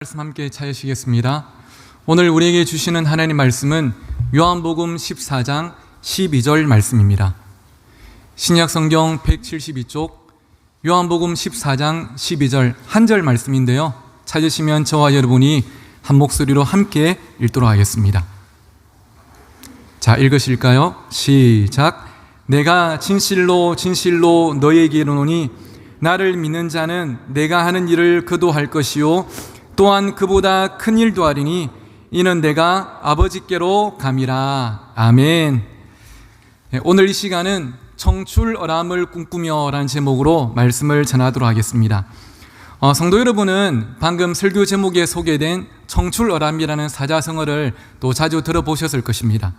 말씀 함께 찾으시겠습니다. 오늘 우리에게 주시는 하나님 말씀은 요한복음 14장 12절 말씀입니다. 신약 성경 172쪽 요한복음 14장 12절 한 절 말씀인데요. 찾으시면 저와 여러분이 한 목소리로 함께 읽도록 하겠습니다. 자, 읽으실까요? 시작. 내가 진실로 진실로 너희에게 이르노니 나를 믿는 자는 내가 하는 일을 그도 할 것이요 또한 그보다 큰 일도 하리니 이는 내가 아버지께로 감이라. 아멘. 오늘 이 시간은 청출어람을 꿈꾸며 라는 제목으로 말씀을 전하도록 하겠습니다. 성도 여러분은 방금 설교 제목에 소개된 청출어람이라는 사자성어를 또 자주 들어보셨을 것입니다.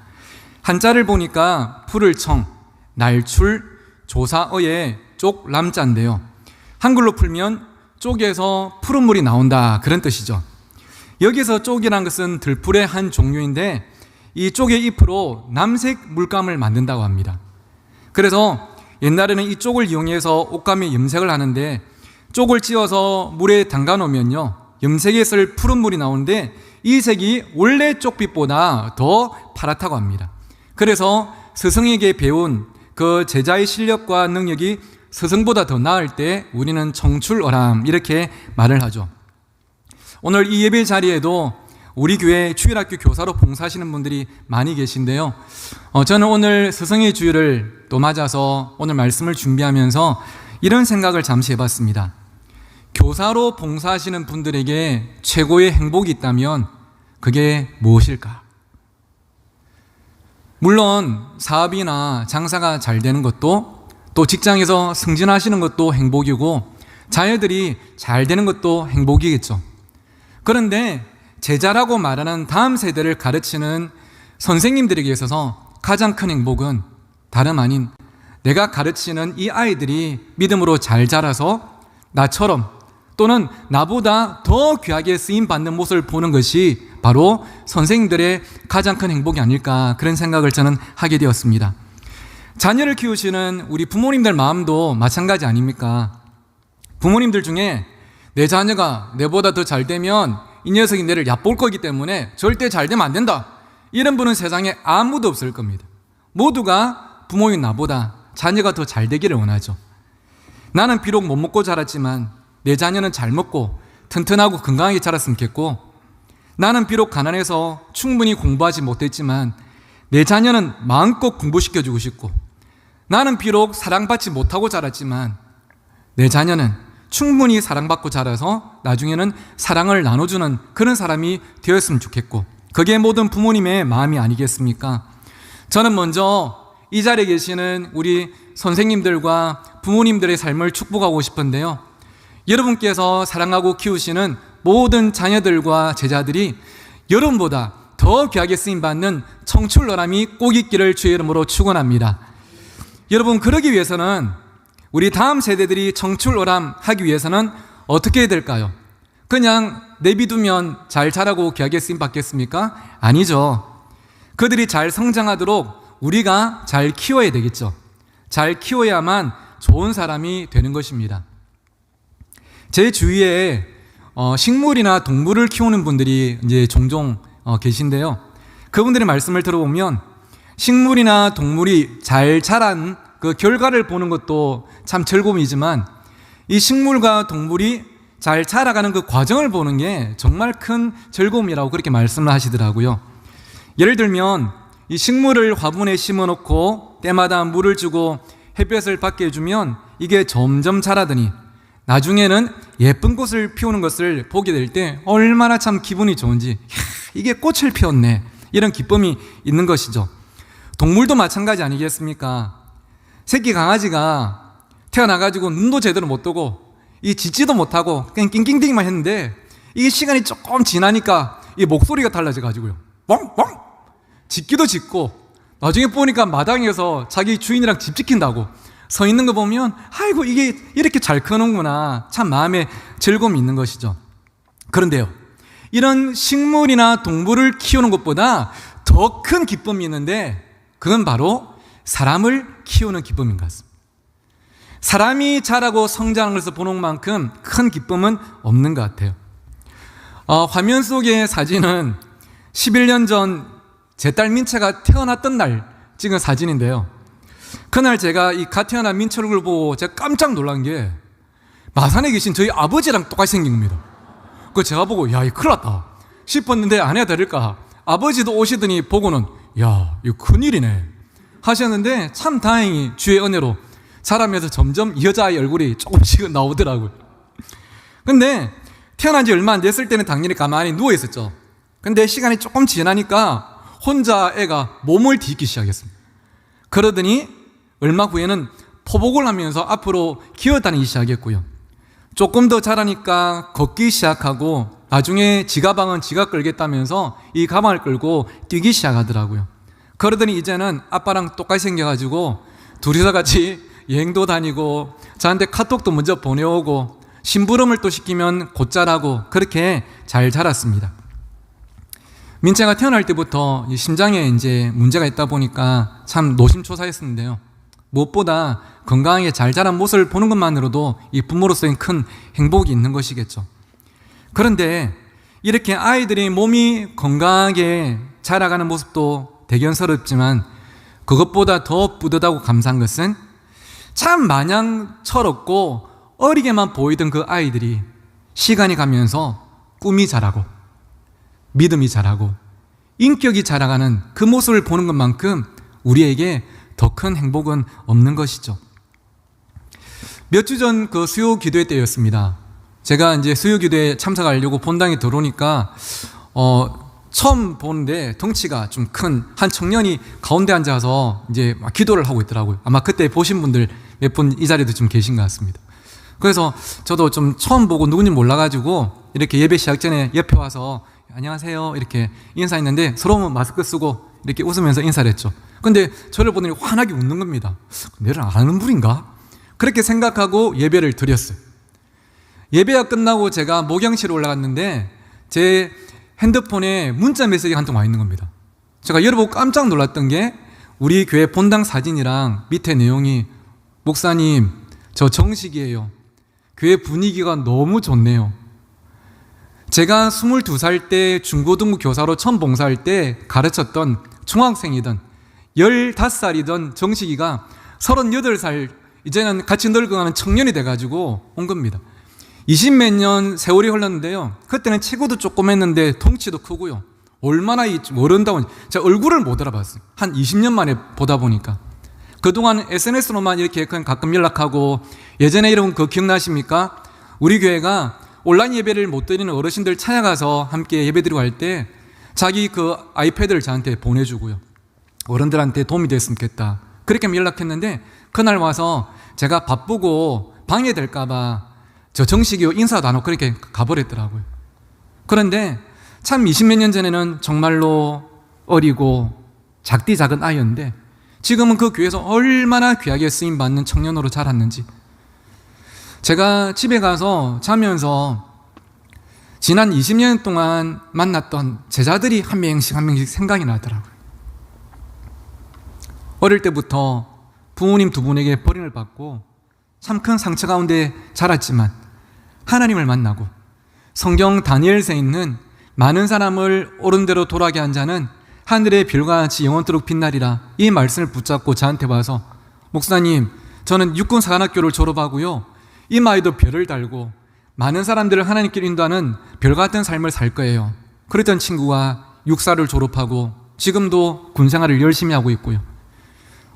한자를 보니까 풀을 청, 날출, 조사어의 쪽, 람자인데요. 한글로 풀면 쪽에서 푸른 물이 나온다, 그런 뜻이죠. 여기서 쪽이란 것은 들풀의 한 종류인데 이 쪽의 잎으로 남색 물감을 만든다고 합니다. 그래서 옛날에는 이 쪽을 이용해서 옷감에 염색을 하는데 쪽을 찧어서 물에 담가 놓으면요 염색에 쓸 푸른 물이 나오는데 이 색이 원래 쪽빛보다 더 파랗다고 합니다. 그래서 스승에게 배운 그 제자의 실력과 능력이 스승보다 더 나을 때 우리는 청출어람 이렇게 말을 하죠. 오늘 이 예배 자리에도 우리 교회 주일학교 교사로 봉사하시는 분들이 많이 계신데요. 저는 오늘 스승의 주일을 또 맞아서 오늘 말씀을 준비하면서 이런 생각을 잠시 해봤습니다. 교사로 봉사하시는 분들에게 최고의 행복이 있다면 그게 무엇일까? 물론 사업이나 장사가 잘 되는 것도 또 직장에서 승진하시는 것도 행복이고 자녀들이 잘 되는 것도 행복이겠죠. 그런데 제자라고 말하는 다음 세대를 가르치는 선생님들에게 있어서 가장 큰 행복은 다름 아닌 내가 가르치는 이 아이들이 믿음으로 잘 자라서 나처럼 또는 나보다 더 귀하게 쓰임받는 모습을 보는 것이 바로 선생님들의 가장 큰 행복이 아닐까, 그런 생각을 저는 하게 되었습니다. 자녀를 키우시는 우리 부모님들 마음도 마찬가지 아닙니까? 부모님들 중에 내 자녀가 내보다 더 잘 되면 이 녀석이 내를 얕볼 거기 때문에 절대 잘 되면 안 된다, 이런 분은 세상에 아무도 없을 겁니다. 모두가 부모인 나보다 자녀가 더 잘 되기를 원하죠. 나는 비록 못 먹고 자랐지만 내 자녀는 잘 먹고 튼튼하고 건강하게 자랐으면 좋겠고, 나는 비록 가난해서 충분히 공부하지 못했지만 내 자녀는 마음껏 공부시켜주고 싶고, 나는 비록 사랑받지 못하고 자랐지만 내 자녀는 충분히 사랑받고 자라서 나중에는 사랑을 나눠주는 그런 사람이 되었으면 좋겠고, 그게 모든 부모님의 마음이 아니겠습니까? 저는 먼저 이 자리에 계시는 우리 선생님들과 부모님들의 삶을 축복하고 싶은데요, 여러분께서 사랑하고 키우시는 모든 자녀들과 제자들이 여러분보다 더 귀하게 쓰임받는 청출어람이 꼭 있기를 주의 이름으로 축원합니다. 여러분, 그러기 위해서는 우리 다음 세대들이 청출어람 하기 위해서는 어떻게 해야 될까요? 그냥 내비두면 잘 자라고 귀하게 쓰임받겠습니까? 아니죠. 그들이 잘 성장하도록 우리가 잘 키워야 되겠죠. 잘 키워야만 좋은 사람이 되는 것입니다. 제 주위에 식물이나 동물을 키우는 분들이 이제 종종 계신데요. 그분들의 말씀을 들어보면 식물이나 동물이 잘 자란 그 결과를 보는 것도 참 즐거움이지만 이 식물과 동물이 잘 자라가는 그 과정을 보는 게 정말 큰 즐거움이라고 그렇게 말씀을 하시더라고요. 예를 들면 이 식물을 화분에 심어놓고 때마다 물을 주고 햇볕을 받게 해주면 이게 점점 자라더니 나중에는 예쁜 꽃을 피우는 것을 보게 될 때 얼마나 참 기분이 좋은지, 이게 꽃을 피웠네, 이런 기쁨이 있는 것이죠. 동물도 마찬가지 아니겠습니까? 새끼 강아지가 태어나가지고 눈도 제대로 못 뜨고 이 짖지도 못하고 그냥 낑낑대기만 했는데 이게 시간이 조금 지나니까 이 목소리가 달라져가지고요, 汪汪 짖기도 짖고 나중에 보니까 마당에서 자기 주인이랑 집 지킨다고 서 있는 거 보면 아이고 이게 이렇게 잘 크는구나, 참 마음에 즐거움이 있는 것이죠. 그런데요, 이런 식물이나 동물을 키우는 것보다 더 큰 기쁨이 있는데 그건 바로 사람을 키우는 기쁨인 것 같습니다. 사람이 자라고 성장하는 것을 보는 만큼 큰 기쁨은 없는 것 같아요. 화면 속의 사진은 11년 전 제 딸 민채가 태어났던 날 찍은 사진인데요. 그날 제가 이 갓 태어난 민채 얼굴을 보고 제가 깜짝 놀란 게 마산에 계신 저희 아버지랑 똑같이 생긴 겁니다. 그 제가 보고 야, 이거 큰일 났다 싶었는데 아내가 다를까 아버지도 오시더니 보고는 야, 이거 큰일이네 하셨는데 참 다행히 주의 은혜로 자라면서 점점 이 여자아이 얼굴이 조금씩은 나오더라고요. 근데 태어난 지 얼마 안 됐을 때는 당연히 가만히 누워 있었죠. 근데 시간이 조금 지나니까 혼자 애가 몸을 뒤집기 시작했습니다. 그러더니 얼마 후에는 포복을 하면서 앞으로 기어다니기 시작했고요. 조금 더 자라니까 걷기 시작하고 나중에 지 가방은 지가 끌겠다면서 이 가방을 끌고 뛰기 시작하더라고요. 그러더니 이제는 아빠랑 똑같이 생겨가지고 둘이서 같이 여행도 다니고 저한테 카톡도 먼저 보내오고 심부름을 또 시키면 곧잘하고 그렇게 잘 자랐습니다. 민채가 태어날 때부터 심장에 이제 문제가 있다 보니까 참 노심초사했었는데요. 무엇보다 건강하게 잘 자란 모습을 보는 것만으로도 이 부모로서의 큰 행복이 있는 것이겠죠. 그런데 이렇게 아이들이 몸이 건강하게 자라가는 모습도 대견스럽지만 그것보다 더 뿌듯하고 감사한 것은 참 마냥 철없고 어리게만 보이던 그 아이들이 시간이 가면서 꿈이 자라고 믿음이 자라고 인격이 자라가는 그 모습을 보는 것만큼 우리에게 더 큰 행복은 없는 것이죠. 몇 주 전 그 수요 기도회 때였습니다. 제가 이제 수요 기도회에 참석하려고 본당에 들어오니까 처음 보는데 덩치가 좀 큰 한 청년이 가운데 앉아서 이제 막 기도를 하고 있더라고요. 아마 그때 보신 분들 몇 분 이 자리에도 좀 계신 것 같습니다. 그래서 저도 좀 처음 보고 누군지 몰라가지고 이렇게 예배 시작 전에 옆에 와서 안녕하세요 이렇게 인사했는데 서로 마스크 쓰고 이렇게 웃으면서 인사를 했죠. 근데 저를 보더니 환하게 웃는 겁니다. 내를 아는 분인가? 그렇게 생각하고 예배를 드렸어요. 예배가 끝나고 제가 목양실에 올라갔는데 제 핸드폰에 문자 메시지가 한 통 와 있는 겁니다. 제가 열어보고 깜짝 놀랐던 게 우리 교회 본당 사진이랑 밑에 내용이 목사님 저 정식이에요. 교회 분위기가 너무 좋네요. 제가 22살 때 중고등부 교사로 처음 봉사할 때 가르쳤던 중학생이던 15살이던 정식이가 38살 이제는 같이 늙어가는 청년이 돼가지고 온 겁니다. 20몇 년 세월이 흘렀는데요. 그때는 체구도 조그맸는데 덩치도 크고요. 얼마나 어른다운 제가 얼굴을 못 알아봤어요. 한 20년 만에 보다 보니까. 그동안 SNS로만 이렇게 그냥 가끔 연락하고 예전에 이런 거 기억나십니까? 우리 교회가 온라인 예배를 못 드리는 어르신들 찾아가서 함께 예배드리고 할 때 자기 그 아이패드를 저한테 보내주고요. 어른들한테 도움이 됐으면 좋겠다. 그렇게 연락했는데 그날 와서 제가 바쁘고 방해될까봐 저 정식이요 인사도 안 하고 그렇게 가버렸더라고요. 그런데 참 20몇 년 전에는 정말로 어리고 작디 작은 아이였는데 지금은 그 교회에서 얼마나 귀하게 쓰임받는 청년으로 자랐는지 제가 집에 가서 자면서 지난 20년 동안 만났던 제자들이 한 명씩 생각이 나더라고요. 어릴 때부터 부모님 두 분에게 버림을 받고 참 큰 상처 가운데 자랐지만 하나님을 만나고 성경 다니엘서에 있는 많은 사람을 옳은 대로 돌아가게 한 자는 하늘의 별과 같이 영원토록 빛나리라 이 말씀을 붙잡고 저한테 와서 목사님 저는 육군사관학교를 졸업하고요 이마에도 별을 달고 많은 사람들을 하나님께로 인도하는 별과 같은 삶을 살 거예요. 그랬던 친구가 육사를 졸업하고 지금도 군생활을 열심히 하고 있고요.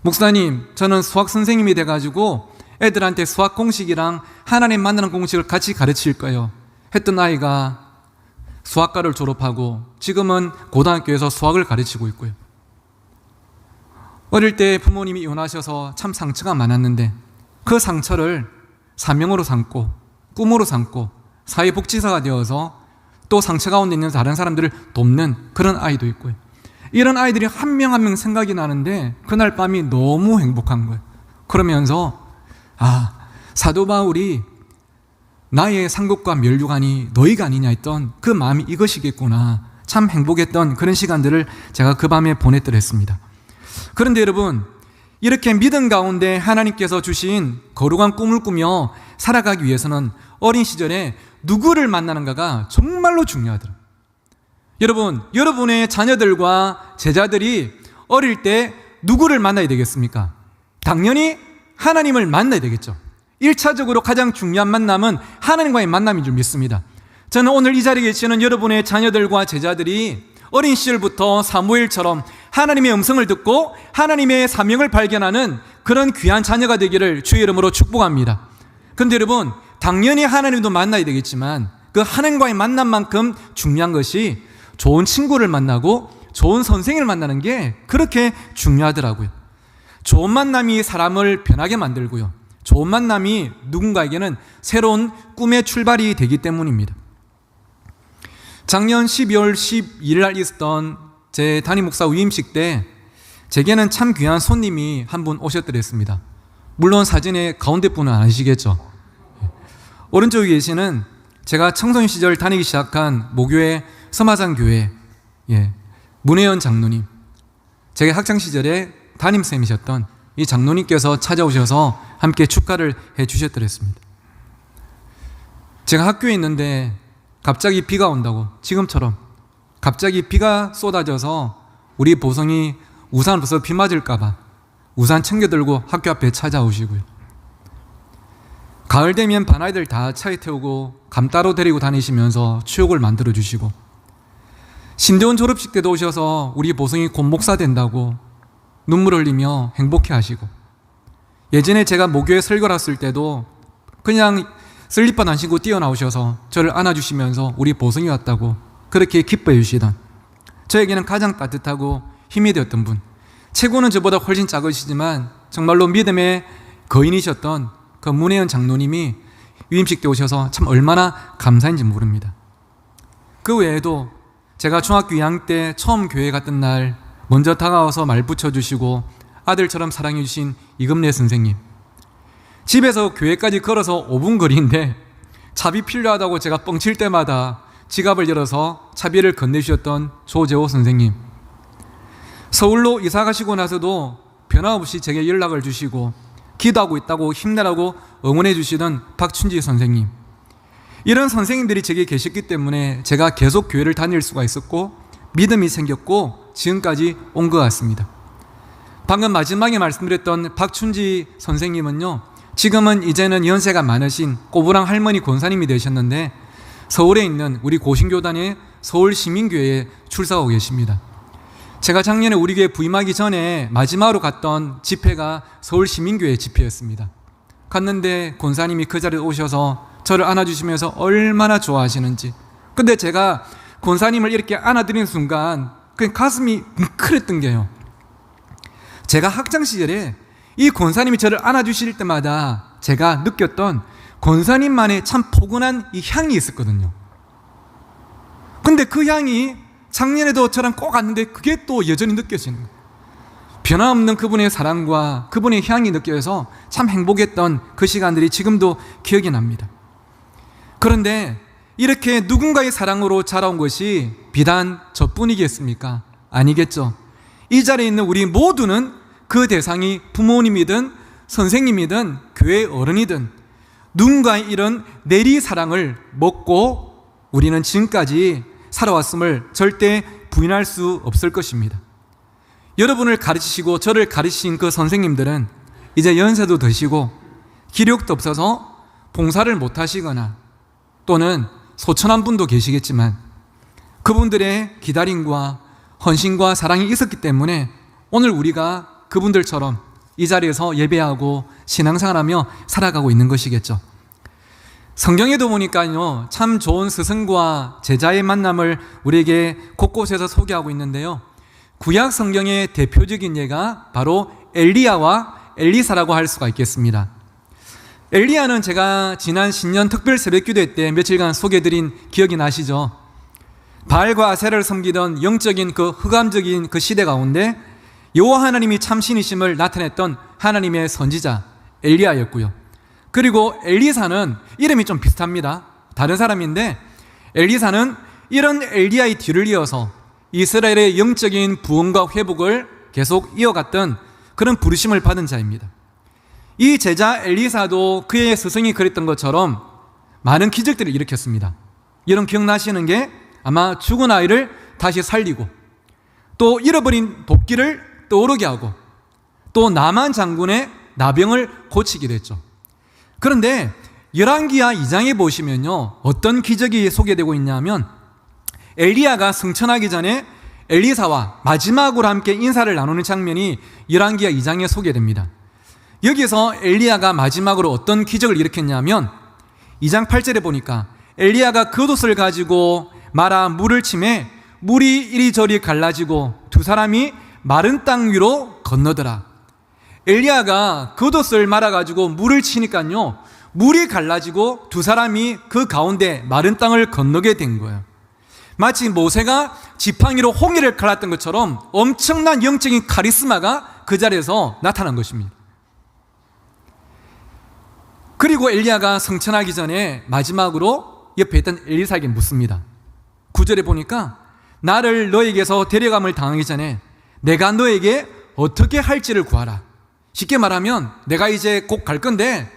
목사님 저는 수학 선생님이 돼가지고 애들한테 수학 공식이랑 하나님 만나는 공식을 같이 가르칠 거예요 했던 아이가 수학과를 졸업하고 지금은 고등학교에서 수학을 가르치고 있고요. 어릴 때 부모님이 이혼하셔서 참 상처가 많았는데 그 상처를 사명으로 삼고 꿈으로 삼고 사회복지사가 되어서 또 상처 가운데 있는 다른 사람들을 돕는 그런 아이도 있고요. 이런 아이들이 한 명 한 명 생각이 나는데 그날 밤이 너무 행복한 거예요. 그러면서 사도 바울이 나의 상급과 면류관이 너희가 아니냐 했던 그 마음이 이것이겠구나. 참 행복했던 그런 시간들을 제가 그 밤에 보냈더랬습니다. 그런데 여러분 이렇게 믿음 가운데 하나님께서 주신 거룩한 꿈을 꾸며 살아가기 위해서는 어린 시절에 누구를 만나는가가 정말로 중요하더라고요. 여러분, 여러분의 자녀들과 제자들이 어릴 때 누구를 만나야 되겠습니까? 당연히 하나님을 만나야 되겠죠. 1차적으로 가장 중요한 만남은 하나님과의 만남인 줄 믿습니다. 저는 오늘 이 자리에 계시는 여러분의 자녀들과 제자들이 어린 시절부터 사무엘처럼 하나님의 음성을 듣고 하나님의 사명을 발견하는 그런 귀한 자녀가 되기를 주의 이름으로 축복합니다. 그런데 여러분, 당연히 하나님도 만나야 되겠지만 그 하나님과의 만남만큼 중요한 것이 좋은 친구를 만나고 좋은 선생을 만나는 게 그렇게 중요하더라고요. 좋은 만남이 사람을 변하게 만들고요, 좋은 만남이 누군가에게는 새로운 꿈의 출발이 되기 때문입니다. 작년 12월 12일 날 있었던 제 담임 목사 위임식 때 제게는 참 귀한 손님이 한 분 오셨더랬습니다. 물론 사진의 가운데 분은 아니시겠죠. 오른쪽에 계시는 제가 청소년 시절 다니기 시작한 모교회 서마산교회 문혜연 장로님, 제가 학창시절에 담임쌤이셨던 이 장로님께서 찾아오셔서 함께 축하를 해 주셨더랬습니다. 제가 학교에 있는데 갑자기 비가 온다고, 지금처럼 갑자기 비가 쏟아져서 우리 보성이 우산을 벗어 비 맞을까봐 우산 챙겨들고 학교 앞에 찾아오시고요, 가을 되면 반아이들 다 차에 태우고 감따로 데리고 다니시면서 추억을 만들어 주시고, 신대원 졸업식 때도 오셔서 우리 보성이 곧 목사 된다고 눈물 흘리며 행복해 하시고, 예전에 제가 모교에 설교 왔을 때도 그냥 슬리퍼 안 신고 뛰어나오셔서 저를 안아주시면서 우리 보성이 왔다고 그렇게 기뻐해 주시던, 저에게는 가장 따뜻하고 힘이 되었던 분, 체구는 저보다 훨씬 작으시지만 정말로 믿음의 거인이셨던 그 문혜연 장로님이 위임식 때 오셔서 참 얼마나 감사한지 모릅니다. 그 외에도 제가 중학교 2학년 때 처음 교회 갔던 날 먼저 다가와서 말 붙여주시고 아들처럼 사랑해주신 이금래 선생님, 집에서 교회까지 걸어서 5분 거리인데 차비 필요하다고 제가 뻥칠 때마다 지갑을 열어서 차비를 건네주셨던 조재호 선생님, 서울로 이사 가시고 나서도 변함없이 제게 연락을 주시고 기도하고 있다고 힘내라고 응원해 주시던 박춘지 선생님, 이런 선생님들이 제게 계셨기 때문에 제가 계속 교회를 다닐 수가 있었고 믿음이 생겼고 지금까지 온 것 같습니다. 방금 마지막에 말씀드렸던 박춘지 선생님은요, 지금은 이제는 연세가 많으신 꼬부랑 할머니 권사님이 되셨는데 서울에 있는 우리 고신교단의 서울시민교회에 출석하고 계십니다. 제가 작년에 우리 교회 부임하기 전에 마지막으로 갔던 집회가 서울시민교회 집회였습니다. 갔는데 권사님이 그 자리에 오셔서 저를 안아주시면서 얼마나 좋아하시는지, 근데 제가 권사님을 이렇게 안아드리는 순간 그냥 가슴이 뭉클했던 게요, 제가 학창시절에 이 권사님이 저를 안아주실 때마다 제가 느꼈던 권사님만의 참 포근한 이 향이 있었거든요. 근데 그 향이 작년에도 저랑 꼭 왔는데 그게 또 여전히 느껴지는 거예요. 변함없는 그분의 사랑과 그분의 향이 느껴져서 참 행복했던 그 시간들이 지금도 기억이 납니다. 그런데 이렇게 누군가의 사랑으로 자라온 것이 비단 저뿐이겠습니까? 아니겠죠. 이 자리에 있는 우리 모두는 그 대상이 부모님이든 선생님이든 교회 어른이든 누군가의 이런 내리사랑을 먹고 우리는 지금까지 살아왔음을 절대 부인할 수 없을 것입니다. 여러분을 가르치시고 저를 가르치신 그 선생님들은 이제 연세도 드시고 기력도 없어서 봉사를 못 하시거나 또는 소천한 분도 계시겠지만 그분들의 기다림과 헌신과 사랑이 있었기 때문에 오늘 우리가 그분들처럼 이 자리에서 예배하고 신앙생활하며 살아가고 있는 것이겠죠. 성경에도 보니까요, 참 좋은 스승과 제자의 만남을 우리에게 곳곳에서 소개하고 있는데요, 구약 성경의 대표적인 예가 바로 엘리야와 엘리사라고 할 수가 있겠습니다. 엘리야는 제가 지난 신년 특별 새벽기도 때 며칠간 소개해드린 기억이 나시죠? 바알과 아세라를 섬기던 영적인 그 흑암적인 그 시대 가운데 여호와 하나님이 참신이심을 나타냈던 하나님의 선지자 엘리야였고요. 그리고 엘리사는 이름이 좀 비슷합니다. 다른 사람인데 엘리사는 이런 엘리야의 뒤를 이어서 이스라엘의 영적인 부흥과 회복을 계속 이어갔던 그런 부르심을 받은 자입니다. 이 제자 엘리사도 그의 스승이 그랬던 것처럼 많은 기적들을 일으켰습니다. 여러분 기억나시는 게 아마 죽은 아이를 다시 살리고, 또 잃어버린 도끼를 떠오르게 하고, 또 나만 장군의 나병을 고치기도 했죠. 그런데 열왕기하 2장에 보시면요, 어떤 기적이 소개되고 있냐면, 엘리야가 승천하기 전에 엘리사와 마지막으로 함께 인사를 나누는 장면이 열왕기하 2장에 소개됩니다. 여기서 엘리야가 마지막으로 어떤 기적을 일으켰냐면, 2장 8절에 보니까 엘리야가 겉옷을 가지고 말아 물을 치매 물이 이리저리 갈라지고 두 사람이 마른 땅 위로 건너더라. 엘리야가 겉옷을 말아가지고 물을 치니까요, 물이 갈라지고 두 사람이 그 가운데 마른 땅을 건너게 된 거예요. 마치 모세가 지팡이로 홍해를 갈랐던 것처럼 엄청난 영적인 카리스마가 그 자리에서 나타난 것입니다. 그리고 엘리야가 승천하기 전에 마지막으로 옆에 있던 엘리사에게 묻습니다. 9절에 보니까 나를 너에게서 데려감을 당하기 전에 내가 너에게 어떻게 할지를 구하라. 쉽게 말하면 내가 이제 곧 갈 건데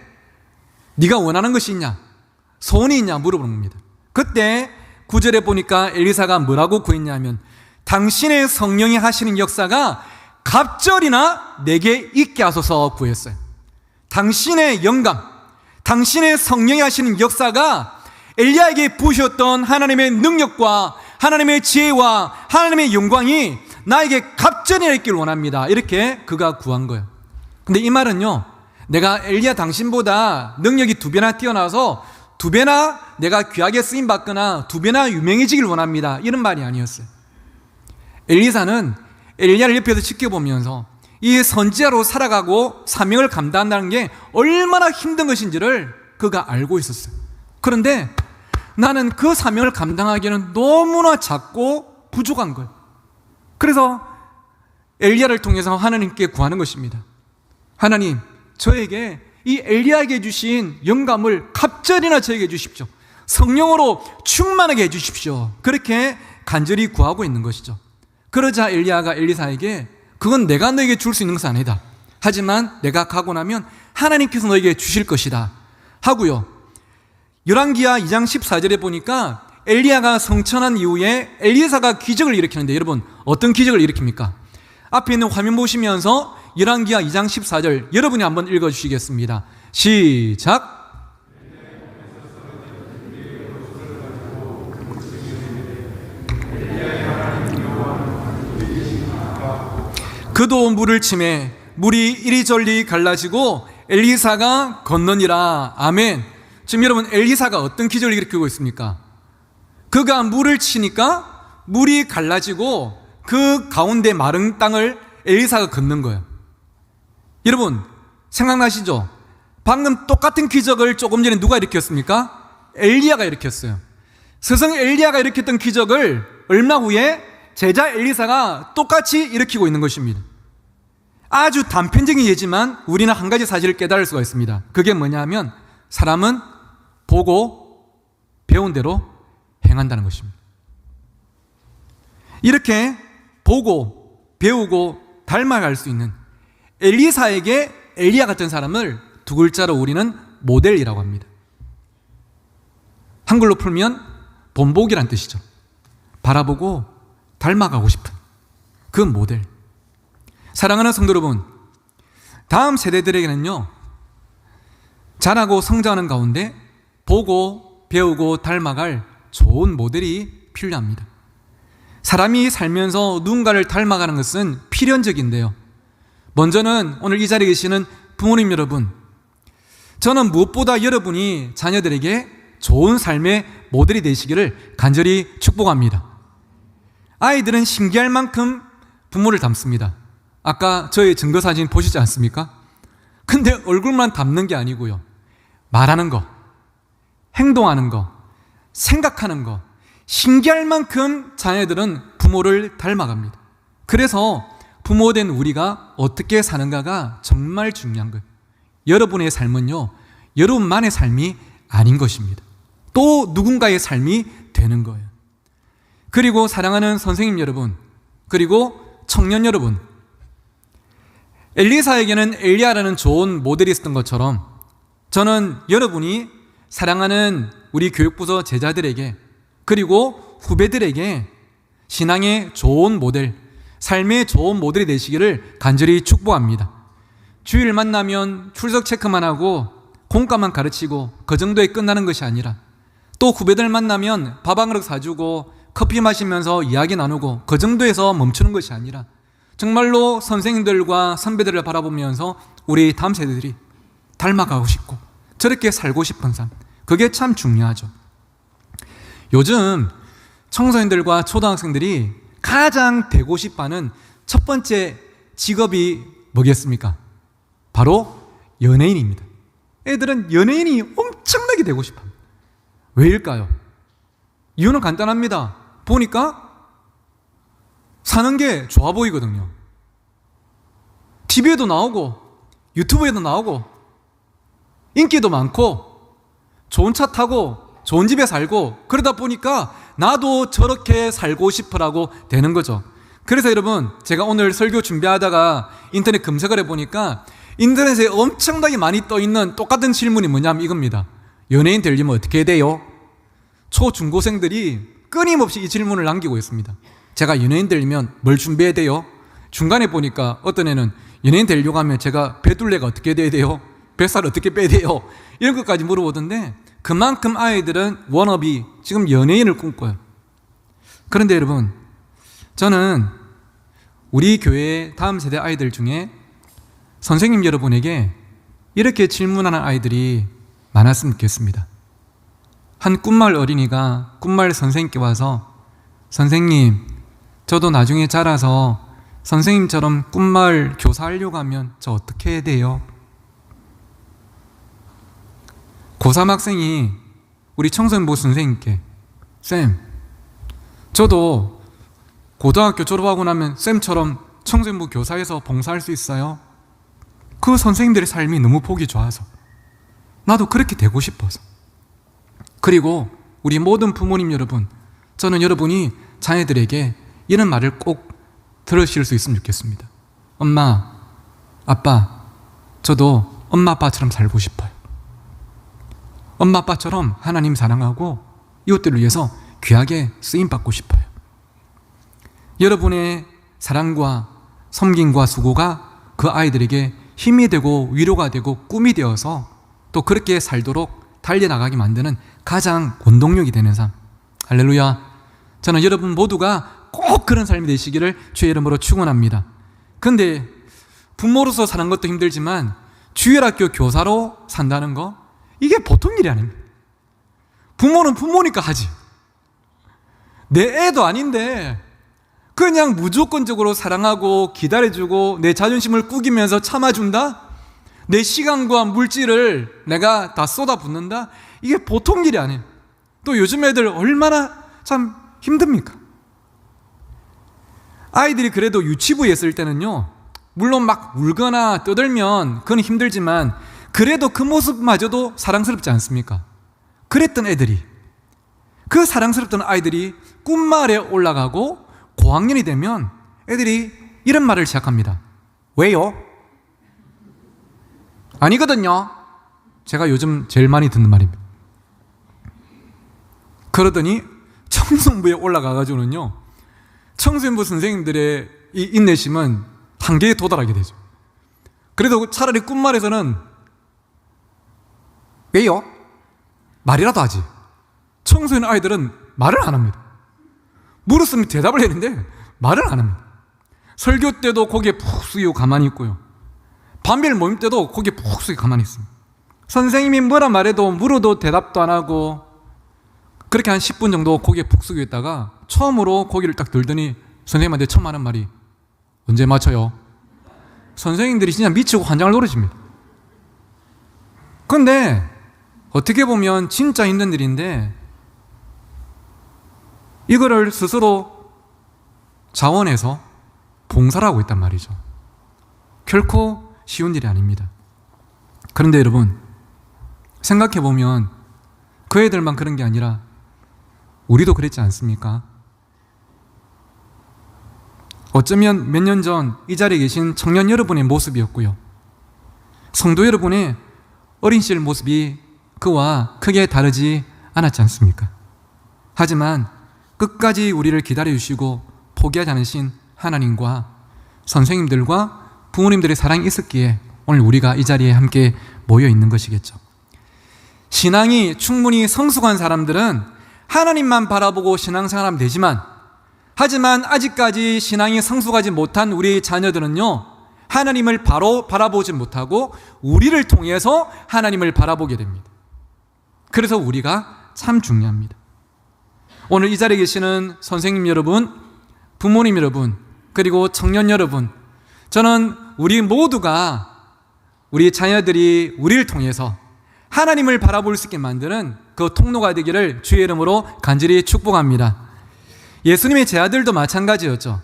네가 원하는 것이 있냐, 소원이 있냐 물어보는 겁니다. 그때 9절에 보니까 엘리사가 뭐라고 구했냐면, 당신의 성령이 하시는 역사가 갑절이나 내게 있게 하소서 구했어요. 당신의 영감, 당신의 성령이 하시는 역사가 엘리야에게 부으셨던 하나님의 능력과 하나님의 지혜와 하나님의 영광이 나에게 갑절이나 있길 원합니다. 이렇게 그가 구한 거예요. 근데 이 말은요, 내가 엘리야 당신보다 능력이 2배나 뛰어나서 2배나 내가 귀하게 쓰임받거나 2배나 유명해지길 원합니다, 이런 말이 아니었어요. 엘리사는 엘리야를 옆에서 지켜보면서 이 선지자로 살아가고 사명을 감당한다는 게 얼마나 힘든 것인지를 그가 알고 있었어요. 그런데 나는 그 사명을 감당하기에는 너무나 작고 부족한 거예요. 그래서 엘리야를 통해서 하나님께 구하는 것입니다. 하나님, 저에게 이 엘리야에게 주신 영감을 갑절이나 저에게 주십시오. 성령으로 충만하게 해주십시오. 그렇게 간절히 구하고 있는 것이죠. 그러자 엘리야가 엘리사에게 그건 내가 너에게 줄 수 있는 것은 아니다. 하지만 내가 가고 나면 하나님께서 너에게 주실 것이다 하고요. 열왕기하 2장 14절에 보니까 엘리야가 성천한 이후에 엘리사가 기적을 일으키는데, 여러분 어떤 기적을 일으킵니까? 앞에 있는 화면 보시면서 열왕기하 2장 14절 여러분이 한번 읽어주시겠습니다. 시작. 그도 물을 치매 물이 이리저리 갈라지고 엘리사가 건너니라. 아멘. 지금 여러분 엘리사가 어떤 기적을 일으키고 있습니까? 그가 물을 치니까 물이 갈라지고 그 가운데 마른 땅을 엘리사가 걷는 거예요. 여러분 생각나시죠? 방금 똑같은 기적을 조금 전에 누가 일으켰습니까? 엘리야가 일으켰어요. 스승 엘리야가 일으켰던 기적을 얼마 후에 제자 엘리사가 똑같이 일으키고 있는 것입니다. 아주 단편적인 예지만 우리는 한 가지 사실을 깨달을 수가 있습니다. 그게 뭐냐면 사람은 보고 배운 대로 행한다는 것입니다. 이렇게 보고 배우고 닮아갈 수 있는 엘리사에게 엘리야 같은 사람을 2글자로 우리는 모델이라고 합니다. 한글로 풀면 본보기란 뜻이죠. 바라보고 닮아가고 싶은 그 모델. 사랑하는 성도 여러분, 다음 세대들에게는요, 자라고 성장하는 가운데 보고 배우고 닮아갈 좋은 모델이 필요합니다. 사람이 살면서 누군가를 닮아가는 것은 필연적인데요, 먼저는 오늘 이 자리에 계시는 부모님 여러분, 저는 무엇보다 여러분이 자녀들에게 좋은 삶의 모델이 되시기를 간절히 축복합니다. 아이들은 신기할 만큼 부모를 닮습니다. 아까 저의 증거사진 보시지 않습니까? 근데 얼굴만 닮는 게 아니고요, 말하는 거, 행동하는 거, 생각하는 거, 신기할 만큼 자녀들은 부모를 닮아갑니다. 그래서 부모된 우리가 어떻게 사는가가 정말 중요한 거예요. 여러분의 삶은요, 여러분만의 삶이 아닌 것입니다. 또 누군가의 삶이 되는 거예요. 그리고 사랑하는 선생님 여러분, 그리고 청년 여러분, 엘리사에게는 엘리야라는 좋은 모델이 있었던 것처럼 저는 여러분이 사랑하는 우리 교육부서 제자들에게 그리고 후배들에게 신앙의 좋은 모델, 삶의 좋은 모델이 되시기를 간절히 축복합니다. 주일 만나면 출석 체크만 하고 공과만 가르치고 그 정도에 끝나는 것이 아니라 또 후배들 만나면 밥 한 그릇 사주고 커피 마시면서 이야기 나누고 그 정도에서 멈추는 것이 아니라 정말로 선생님들과 선배들을 바라보면서 우리 다음 세대들이 닮아가고 싶고 저렇게 살고 싶은 삶, 그게 참 중요하죠. 요즘 청소년들과 초등학생들이 가장 되고 싶어하는 첫 번째 직업이 뭐겠습니까? 바로 연예인입니다. 애들은 연예인이 엄청나게 되고 싶어요. 왜일까요? 이유는 간단합니다. 보니까 사는 게 좋아 보이거든요. TV에도 나오고 유튜브에도 나오고 인기도 많고 좋은 차 타고 좋은 집에 살고 그러다 보니까 나도 저렇게 살고 싶으라고 되는 거죠. 그래서 여러분, 제가 오늘 설교 준비하다가 인터넷 검색을 해보니까 인터넷에 엄청나게 많이 떠있는 똑같은 질문이 뭐냐면 이겁니다. 연예인 되려면 어떻게 해야 돼요? 초중고생들이 끊임없이 이 질문을 남기고 있습니다. 제가 연예인 되려면 뭘 준비해야 돼요? 중간에 보니까 어떤 애는 연예인 되려고 하면 제가 배둘레가 어떻게 돼야 돼요? 뱃살 어떻게 빼야 돼요? 이런 것까지 물어보던데 그만큼 아이들은 워너비, 지금 연예인을 꿈꿔요. 그런데 여러분, 저는 우리 교회 다음 세대 아이들 중에 선생님 여러분에게 이렇게 질문하는 아이들이 많았으면 좋겠습니다. 한 꿈마을 어린이가 꿈마을 선생님께 와서 선생님, 저도 나중에 자라서 선생님처럼 꿈마을 교사하려고 하면 저 어떻게 해야 돼요? 고3 학생이 우리 청소년부 선생님께 쌤, 저도 고등학교 졸업하고 나면 쌤처럼 청소년부 교사에서 봉사할 수 있어요? 그 선생님들의 삶이 너무 보기 좋아서 나도 그렇게 되고 싶어서. 그리고 우리 모든 부모님 여러분, 저는 여러분이 자녀들에게 이런 말을 꼭 들으실 수 있으면 좋겠습니다. 엄마, 아빠, 저도 엄마 아빠처럼 살고 싶어요. 엄마 아빠처럼 하나님 사랑하고 이웃들을 위해서 귀하게 쓰임받고 싶어요. 여러분의 사랑과 섬김과 수고가 그 아이들에게 힘이 되고 위로가 되고 꿈이 되어서 또 그렇게 살도록 달려나가게 만드는 가장 원동력이 되는 삶. 할렐루야. 저는 여러분 모두가 꼭 그런 삶이 되시기를 주의 이름으로 축원합니다. 근데 부모로서 사는 것도 힘들지만 주일학교 교사로 산다는 거, 이게 보통 일이 아닙니다. 부모는 부모니까 하지. 내 애도 아닌데 그냥 무조건적으로 사랑하고 기다려주고 내 자존심을 꾸기면서 참아준다? 내 시간과 물질을 내가 다 쏟아붓는다? 이게 보통 일이 아니에요. 또 요즘 애들 얼마나 참 힘듭니까? 아이들이 그래도 유치부에 있을 때는요, 물론 막 울거나 떠들면 그건 힘들지만 그래도 그 모습마저도 사랑스럽지 않습니까? 그랬던 애들이, 그 사랑스럽던 아이들이 꿈마을에 올라가고 고학년이 되면 애들이 이런 말을 시작합니다. 왜요? 아니거든요. 제가 요즘 제일 많이 듣는 말입니다. 그러더니 청소년부에 올라가가지고는요, 청소년부 선생님들의 이 인내심은 한계에 도달하게 되죠. 그래도 차라리 꿈마을에서는 왜요? 말이라도 하지. 청소년 아이들은 말을 안 합니다. 물었으면 대답을 했는데 말을 안 합니다. 설교 때도 고개 푹 숙이고 가만히 있고요. 반별 모임 때도 고개 푹 숙이고 가만히 있습니다. 선생님이 뭐라 말해도 물어도 대답도 안 하고 그렇게 한 10분 정도 고개 푹 숙이고 있다가 처음으로 고개를 딱 들더니 선생님한테 처음 하는 말이 언제 맞춰요? 선생님들이 진짜 미치고 환장을 노리십니다. 그런데 어떻게 보면 진짜 힘든 일인데 이거를 스스로 자원해서 봉사를 하고 있단 말이죠. 결코 쉬운 일이 아닙니다. 그런데 여러분, 생각해보면 그 애들만 그런 게 아니라 우리도 그랬지 않습니까? 어쩌면 몇 년 전 이 자리에 계신 청년 여러분의 모습이었고요, 성도 여러분의 어린 시절 모습이 그와 크게 다르지 않았지 않습니까? 하지만 끝까지 우리를 기다려주시고 포기하지 않으신 하나님과 선생님들과 부모님들의 사랑이 있었기에 오늘 우리가 이 자리에 함께 모여 있는 것이겠죠. 신앙이 충분히 성숙한 사람들은 하나님만 바라보고 신앙생활하면 되지만, 하지만 아직까지 신앙이 성숙하지 못한 우리 자녀들은요, 하나님을 바로 바라보지 못하고 우리를 통해서 하나님을 바라보게 됩니다. 그래서 우리가 참 중요합니다. 오늘 이 자리에 계시는 선생님 여러분, 부모님 여러분, 그리고 청년 여러분, 저는 우리 모두가 우리 자녀들이 우리를 통해서 하나님을 바라볼 수 있게 만드는 그 통로가 되기를 주의 이름으로 간절히 축복합니다. 예수님의 제자들도 마찬가지였죠.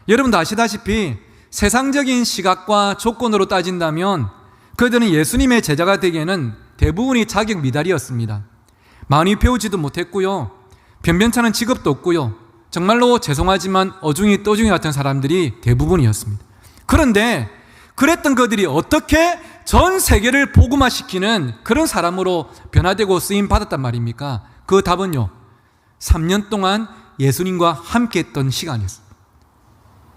여러분도 아시다시피 세상적인 시각과 조건으로 따진다면 그들은 예수님의 제자가 되기에는 대부분이 자격 미달이었습니다. 많이 배우지도 못했고요, 변변찮은 직업도 없고요, 정말로 죄송하지만 어중이 떠중이 같은 사람들이 대부분이었습니다. 그런데 그랬던 그들이 어떻게 전 세계를 복음화시키는 그런 사람으로 변화되고 쓰임 받았단 말입니까? 그 답은요, 3년 동안 예수님과 함께 했던 시간이었어요.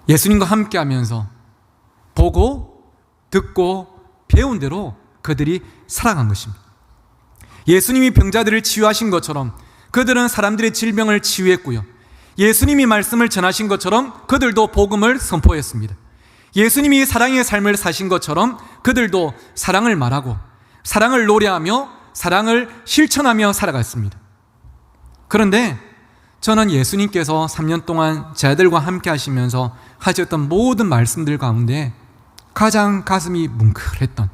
예수님과 함께 하면서 보고 듣고 배운 대로 그들이 살아간 것입니다. 예수님이 병자들을 치유하신 것처럼 그들은 사람들의 질병을 치유했고요, 예수님이 말씀을 전하신 것처럼 그들도 복음을 선포했습니다. 예수님이 사랑의 삶을 사신 것처럼 그들도 사랑을 말하고 사랑을 노래하며 사랑을 실천하며 살아갔습니다. 그런데 저는 예수님께서 3년 동안 제자들과 함께 하시면서 하셨던 모든 말씀들 가운데 가장 가슴이 뭉클했던,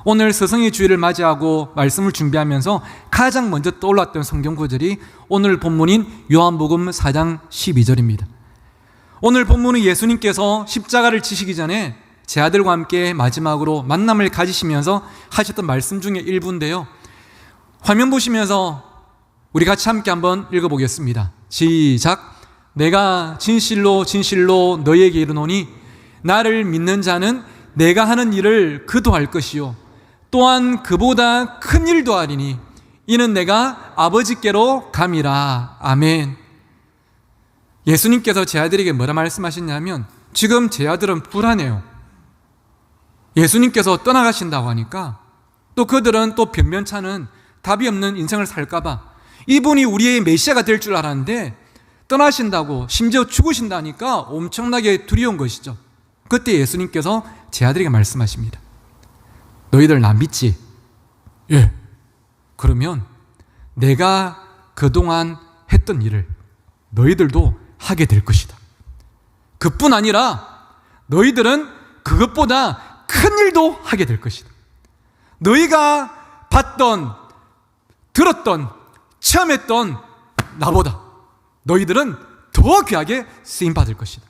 오늘 스승의 주일을 맞이하고 말씀을 준비하면서 가장 먼저 떠올랐던 성경 구절이 오늘 본문인 요한복음 4장 12절입니다. 오늘 본문은 예수님께서 십자가를 치시기 전에 제자들과 함께 마지막으로 만남을 가지시면서 하셨던 말씀 중에 일부인데요, 화면 보시면서 우리 같이 함께 한번 읽어보겠습니다. 시작. 내가 진실로 진실로 너희에게 이르노니 나를 믿는 자는 내가 하는 일을 그도 할 것이요 또한 그보다 큰 일도 하리니 이는 내가 아버지께로 감이라. 아멘. 예수님께서 제자들에게 뭐라 말씀하셨냐면, 지금 제자들은 불안해요. 예수님께서 떠나가신다고 하니까 또 그들은 또 변변찮은 답이 없는 인생을 살까봐 이분이 우리의 메시아가 될 줄 알았는데 떠나신다고, 심지어 죽으신다니까 엄청나게 두려운 것이죠. 그때 예수님께서 제자들에게 말씀하십니다. 너희들 나 믿지? 예. 그러면 내가 그동안 했던 일을 너희들도 하게 될 것이다. 그뿐 아니라 너희들은 그것보다 큰 일도 하게 될 것이다. 너희가 봤던, 들었던, 체험했던 나보다 너희들은 더 귀하게 쓰임받을 것이다.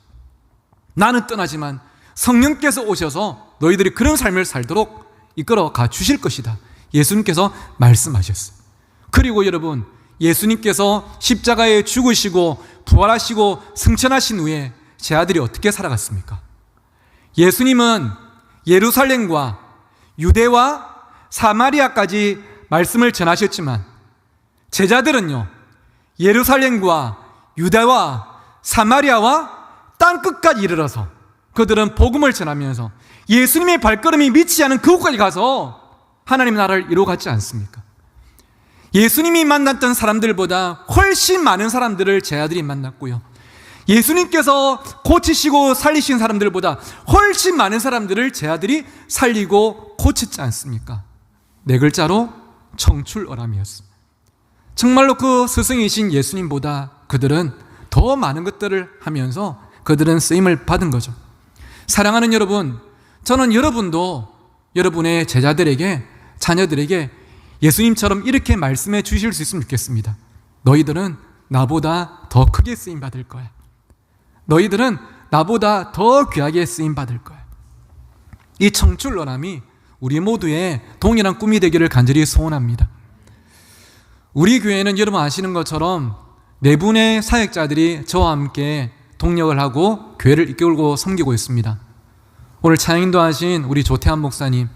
나는 떠나지만 성령께서 오셔서 너희들이 그런 삶을 살도록 이끌어 가 주실 것이다. 예수님께서 말씀하셨어요. 그리고 여러분, 예수님께서 십자가에 죽으시고 부활하시고 승천하신 후에 제 아들이 어떻게 살아갔습니까? 예수님은 예루살렘과 유대와 사마리아까지 말씀을 전하셨지만 제자들은요, 예루살렘과 유대와 사마리아와 땅끝까지 이르러서 그들은 복음을 전하면서 예수님의 발걸음이 미치지 않은 그곳까지 가서 하나님 나라를 이루어갔지 않습니까? 예수님이 만났던 사람들보다 훨씬 많은 사람들을 제자들이 만났고요, 예수님께서 고치시고 살리신 사람들보다 훨씬 많은 사람들을 제자들이 살리고 고쳤지 않습니까? 네 글자로 청출어람이었습니다. 정말로 그 스승이신 예수님보다 그들은 더 많은 것들을 하면서 그들은 쓰임을 받은 거죠. 사랑하는 여러분, 저는 여러분도 여러분의 제자들에게, 자녀들에게 예수님처럼 이렇게 말씀해 주실 수 있으면 좋겠습니다. 너희들은 나보다 더 크게 쓰임 받을 거야. 너희들은 나보다 더 귀하게 쓰임 받을 거야. 이 청출어람이 우리 모두의 동일한 꿈이 되기를 간절히 소원합니다. 우리 교회는 여러분 아시는 것처럼 네 분의 사역자들이 저와 함께 동력을 하고 교회를 이끌고 섬기고 있습니다. 오늘 찬양인도 하신 우리 조태한 목사님,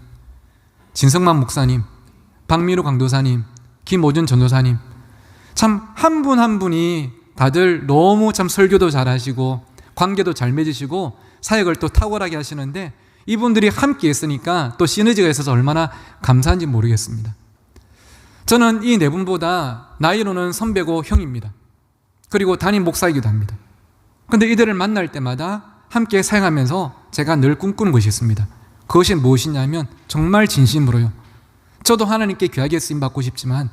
진성만 목사님, 박미루 강도사님, 김오준 전도사님, 참 한 분 한 분이 다들 너무 참 설교도 잘하시고 관계도 잘 맺으시고 사역을 또 탁월하게 하시는데 이분들이 함께 있으니까 또 시너지가 있어서 얼마나 감사한지 모르겠습니다. 저는 이 네 분보다 나이로는 선배고 형입니다. 그리고 담임 목사이기도 합니다. 그런데 이들을 만날 때마다 함께 사역하면서 제가 늘 꿈꾸는 것이 있습니다. 그것이 무엇이냐면 정말 진심으로요. 저도 하나님께 귀하게 쓰임받고 싶지만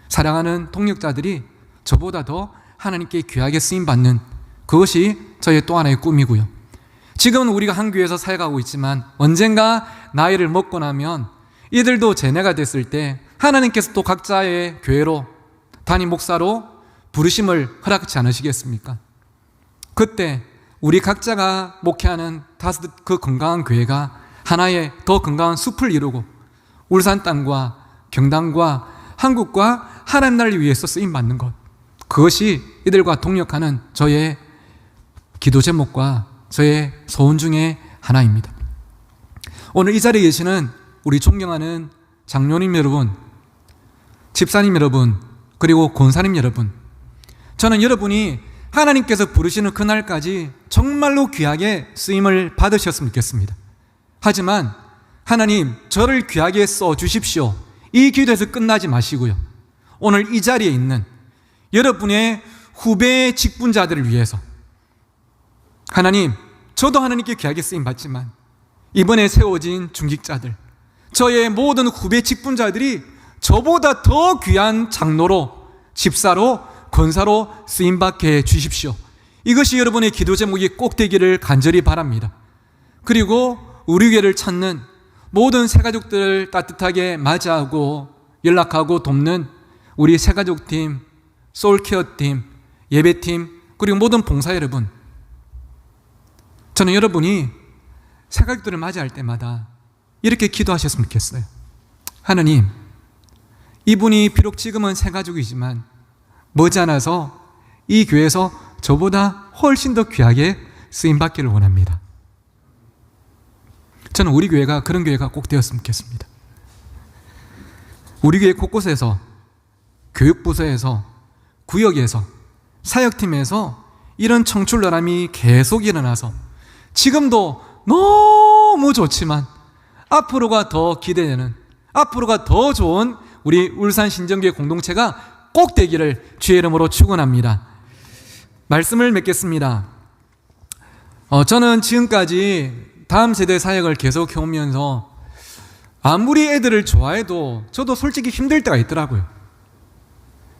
사랑하는 동역자들이 저보다 더 하나님께 귀하게 쓰임받는 그것이 저의 또 하나의 꿈이고요. 지금은 우리가 한 교회에서 사역하고 있지만 언젠가 나이를 먹고 나면 이들도 제네가 됐을 때 하나님께서 또 각자의 교회로 담임 목사로 부르심을 허락하지 않으시겠습니까? 그때 우리 각자가 목회하는 다섯 그 건강한 교회가 하나의 더 건강한 숲을 이루고 울산 땅과 경당과 한국과 하나님 나라를 위해서 쓰임받는 것, 그것이 이들과 동역하는 저의 기도 제목과 저의 소원 중에 하나입니다. 오늘 이 자리에 계시는 우리 존경하는 장로님 여러분, 집사님 여러분, 그리고 권사님 여러분, 저는 여러분이 하나님께서 부르시는 그날까지 정말로 귀하게 쓰임을 받으셨으면 좋겠습니다. 하지만 하나님 저를 귀하게 써주십시오, 이 기도에서 끝나지 마시고요, 오늘 이 자리에 있는 여러분의 후배 직분자들을 위해서 하나님, 저도 하나님께 귀하게 쓰임받지만 이번에 세워진 중직자들, 저의 모든 후배 직분자들이 저보다 더 귀한 장로로, 집사로, 권사로 쓰임받게 해 주십시오. 이것이 여러분의 기도 제목이 꼭 되기를 간절히 바랍니다. 그리고 우리 교회를 찾는 모든 새가족들을 따뜻하게 맞이하고 연락하고 돕는 우리 새가족팀, 소울케어팀, 예배팀, 그리고 모든 봉사 여러분, 저는 여러분이 새가족들을 맞이할 때마다 이렇게 기도하셨으면 좋겠어요. 하나님, 이분이 비록 지금은 새가족이지만 머지않아서 이 교회에서 저보다 훨씬 더 귀하게 쓰임받기를 원합니다. 저는 우리 교회가 그런 교회가 꼭 되었으면 좋겠습니다. 우리 교회 곳곳에서, 교육부서에서, 구역에서, 사역팀에서 이런 청출너람이 계속 일어나서 지금도 너무 좋지만 앞으로가 더 기대되는, 앞으로가 더 좋은 우리 울산 신정교회 공동체가 꼭 되기를 주의 이름으로 축원합니다. 말씀을 맺겠습니다. 저는 지금까지 다음 세대 사역을 계속 해오면서 아무리 애들을 좋아해도 저도 솔직히 힘들 때가 있더라고요.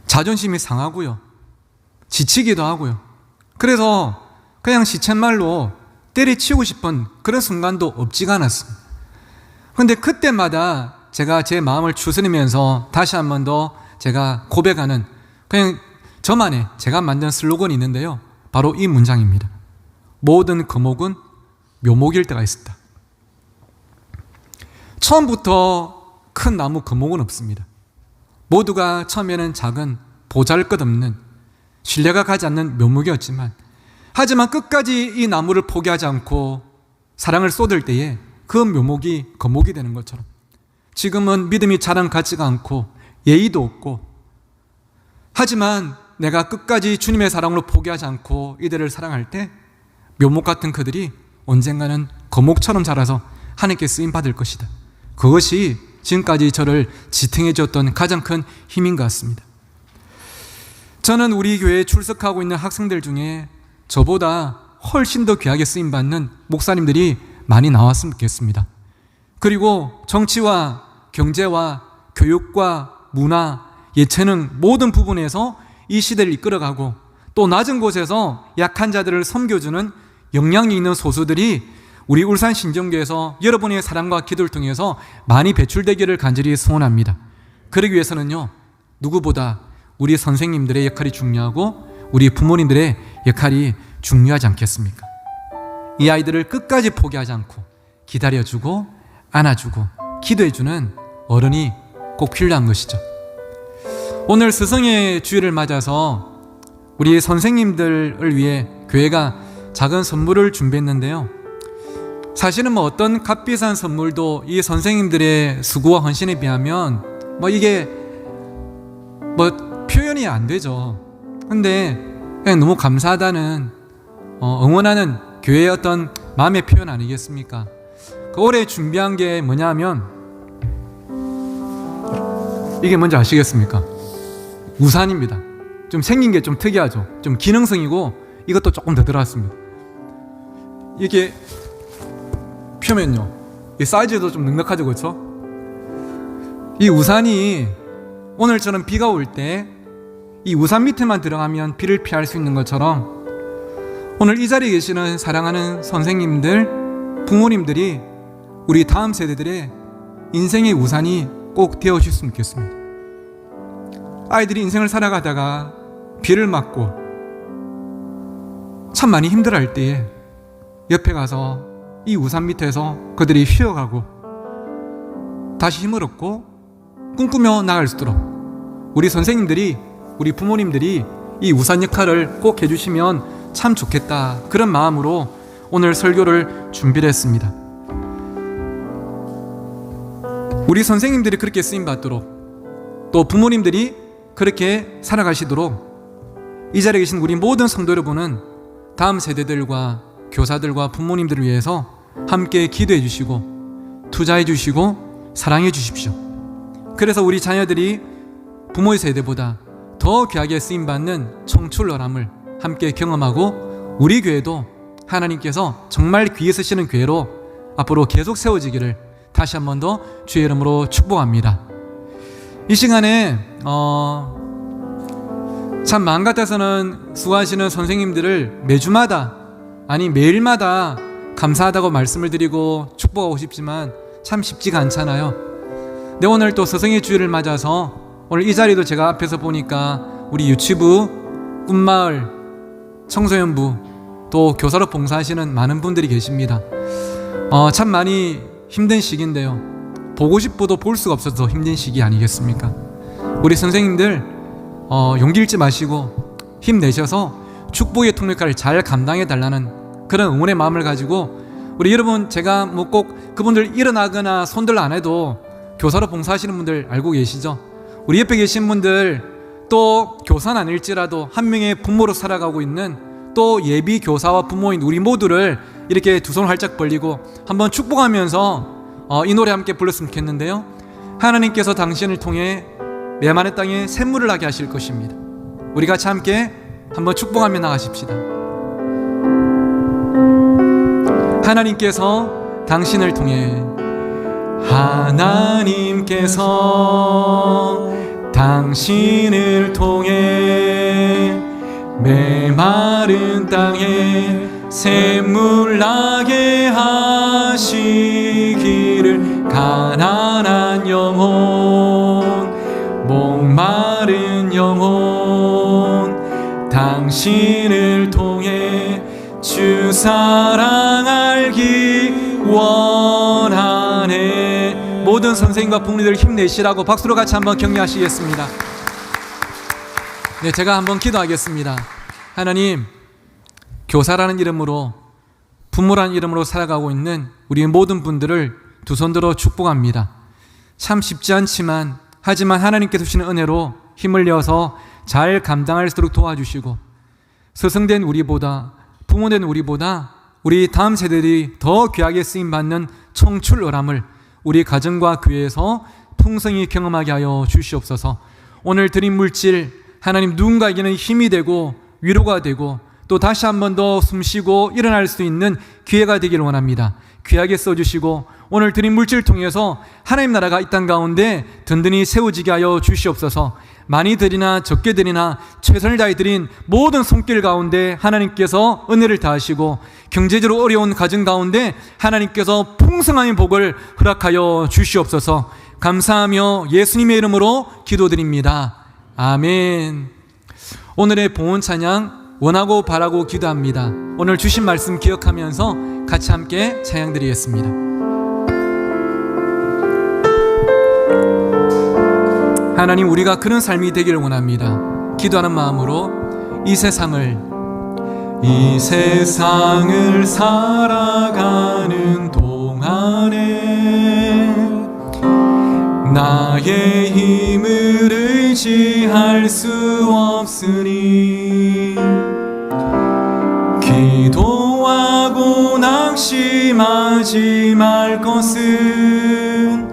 자존심이 상하고요, 지치기도 하고요. 그래서 그냥 시쳇말로 때려치우고 싶은 그런 순간도 없지가 않았습니다. 그런데 그때마다 제가 제 마음을 추스리면서 다시 한 번 더 제가 고백하는 그냥 저만의 제가 만든 슬로건이 있는데요, 바로 이 문장입니다. 모든 거목은 묘목일 때가 있습니다. 처음부터 큰 나무 거목은 없습니다. 모두가 처음에는 작은 보잘것없는 신뢰가 가지 않는 묘목이었지만, 하지만 끝까지 이 나무를 포기하지 않고 사랑을 쏟을 때에 그 묘목이 거목이 되는 것처럼 지금은 믿음이 자랑 같지가 않고 예의도 없고, 하지만 내가 끝까지 주님의 사랑으로 포기하지 않고 이들을 사랑할 때 묘목 같은 그들이 언젠가는 거목처럼 자라서 하나님께 쓰임받을 것이다. 그것이 지금까지 저를 지탱해 줬던 가장 큰 힘인 것 같습니다. 저는 우리 교회에 출석하고 있는 학생들 중에 저보다 훨씬 더 귀하게 쓰임받는 목사님들이 많이 나왔으면 좋겠습니다. 그리고 정치와 경제와 교육과 문화, 예체능 모든 부분에서 이 시대를 이끌어가고 또 낮은 곳에서 약한 자들을 섬겨주는 역량이 있는 소수들이 우리 울산 신정교회에서 여러분의 사랑과 기도를 통해서 많이 배출되기를 간절히 소원합니다. 그러기 위해서는요, 누구보다 우리 선생님들의 역할이 중요하고 우리 부모님들의 역할이 중요하지 않겠습니까? 이 아이들을 끝까지 포기하지 않고 기다려주고 안아주고 기도해주는 어른이 꼭 필요한 것이죠. 오늘 스승의 주일을 맞아서 우리 선생님들을 위해 교회가 작은 선물을 준비했는데요, 사실은 어떤 값비싼 선물도 이 선생님들의 수고와 헌신에 비하면 이게 표현이 안 되죠. 근데 그냥 너무 감사하다는 응원하는 교회의 어떤 마음의 표현 아니겠습니까? 그 올해 준비한 게 뭐냐면 이게 뭔지 아시겠습니까? 우산입니다. 좀 생긴 게 좀 특이하죠. 좀 기능성이고 이것도 조금 더 들어갔습니다. 이게 표면요, 이 사이즈도 좀 넉넉하죠, 그렇죠? 이 우산이 오늘처럼 비가 올 때 이 우산 밑에만 들어가면 비를 피할 수 있는 것처럼 오늘 이 자리에 계시는 사랑하는 선생님들, 부모님들이 우리 다음 세대들의 인생의 우산이 꼭 되어주셨으면 좋겠습니다. 아이들이 인생을 살아가다가 비를 맞고 참 많이 힘들어할 때에 옆에 가서 이 우산 밑에서 그들이 쉬어가고 다시 힘을 얻고 꿈꾸며 나갈 수 있도록 우리 선생님들이, 우리 부모님들이 이 우산 역할을 꼭 해주시면 참 좋겠다, 그런 마음으로 오늘 설교를 준비를 했습니다. 우리 선생님들이 그렇게 쓰임받도록, 또 부모님들이 그렇게 살아가시도록 이 자리에 계신 우리 모든 성도 여러분은 다음 세대들과 교사들과 부모님들을 위해서 함께 기도해 주시고 투자해 주시고 사랑해 주십시오. 그래서 우리 자녀들이 부모의 세대보다 더 귀하게 쓰임받는 청출어람을 함께 경험하고 우리 교회도 하나님께서 정말 귀히 쓰시는 교회로 앞으로 계속 세워지기를 다시 한 번 더 주의 이름으로 축복합니다. 이 시간에 참 마음 같아서는 수고하시는 선생님들을 매주마다, 아니 매일마다 감사하다고 말씀을 드리고 축복하고 싶지만 참 쉽지가 않잖아요. 근데 오늘 또 스승의 주일을 맞아서 오늘 이 자리도 제가 앞에서 보니까 우리 유치부, 꿈마을, 청소년부, 또 교사로 봉사하시는 많은 분들이 계십니다. 참 많이 힘든 시기인데요, 보고 싶어도 볼 수가 없어서 힘든 시기 아니겠습니까? 우리 선생님들 용기 잃지 마시고 힘내셔서 축복의 통역할을 잘 감당해 달라는 그런 응원의 마음을 가지고 우리 여러분, 제가 뭐 꼭 그분들 일어나거나 손들 안 해도 교사로 봉사하시는 분들 알고 계시죠? 우리 옆에 계신 분들, 또 교사는 아닐지라도 한 명의 부모로 살아가고 있는 또 예비 교사와 부모인 우리 모두를 이렇게 두 손을 활짝 벌리고 한번 축복하면서 이 노래 함께 불렀으면 좋겠는데요. 하나님께서 당신을 통해 메마른 땅에 샘물을 나게 하실 것입니다. 우리 같이 함께 한번 축복하며 나가십시다. 하나님께서 당신을 통해, 하나님께서 당신을 통해 메마른 땅에 샘물 나게 하시기를, 가난한 영혼, 목마른 영혼, 당신을 통해 주 사랑 알기 원하네. 모든 선생님과 부모님들 힘내시라고 박수로 같이 한번 격려하시겠습니다. 네, 제가 한번 기도하겠습니다. 하나님, 교사라는 이름으로, 부모라는 이름으로 살아가고 있는 우리 모든 분들을 두 손 들어 축복합니다. 참 쉽지 않지만, 하지만 하나님께서 주시는 은혜로 힘을 내어서 잘 감당할 수 있도록 도와주시고, 스승된 우리보다, 부모된 우리보다 우리 다음 세대들이 더 귀하게 쓰임받는 청출어람을 우리 가정과 교회에서 풍성히 경험하게 하여 주시옵소서. 오늘 드린 물질, 하나님 누군가에게는 힘이 되고 위로가 되고 또 다시 한 번 더 숨쉬고 일어날 수 있는 기회가 되기를 원합니다. 귀하게 써주시고 오늘 드린 물질을 통해서 하나님 나라가 이 땅 가운데 든든히 세워지게 하여 주시옵소서. 많이 드리나 적게 드리나 최선을 다해 드린 모든 손길 가운데 하나님께서 은혜를 다하시고 경제적으로 어려운 가정 가운데 하나님께서 풍성한 복을 허락하여 주시옵소서. 감사하며 예수님의 이름으로 기도드립니다. 아멘. 오늘의 봉헌 찬양 원하고 바라고 기도합니다. 오늘 주신 말씀 기억하면서 같이 함께 찬양 드리겠습니다. 하나님, 우리가 그런 삶이 되기를 원합니다. 기도하는 마음으로 이 세상을 살아가는 동안에 나의 힘을 의지할 수 없으니 기도하고 낙심하지 말 것은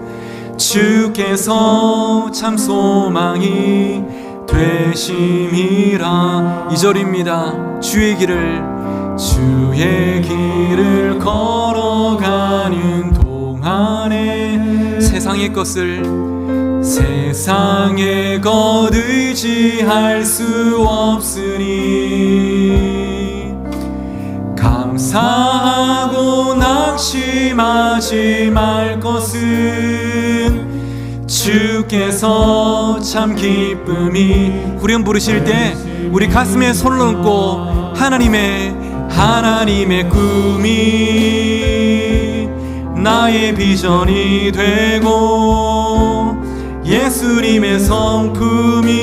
주께서 참 소망이 되심이라. 2절입니다. 주의 길을 걸어가는 동안에 세상의 것 의지할 수 없으니 감사하고 낙심하지 말 것은 주께서 참 기쁨이. 후렴 부르실 때 우리 가슴에 손을 얹고 하나님의 꿈이 나의 비전이 되고 예수님의 성품이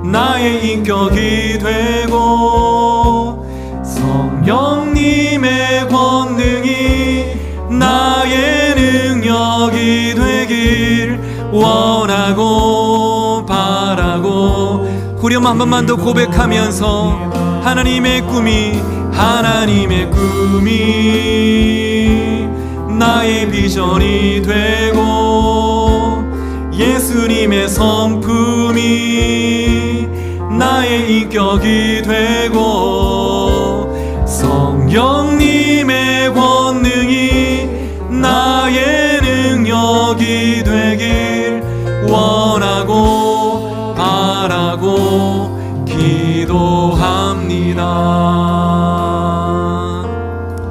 나의 인격이 되고 성령님의 권능이 나의 능력이 되길 원하고 바라고. 후렴 한 번만 더 고백하면서 하나님의 꿈이 나의 비전이 되고 예수님의 성품이 나의 인격이 되고 성령님의 권능이 나의 능력이 되길 원하고 바라고 기도합니다.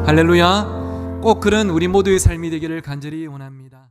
할렐루야. 꼭 그런 우리 모두의 삶이 되기를 간절히 원합니다.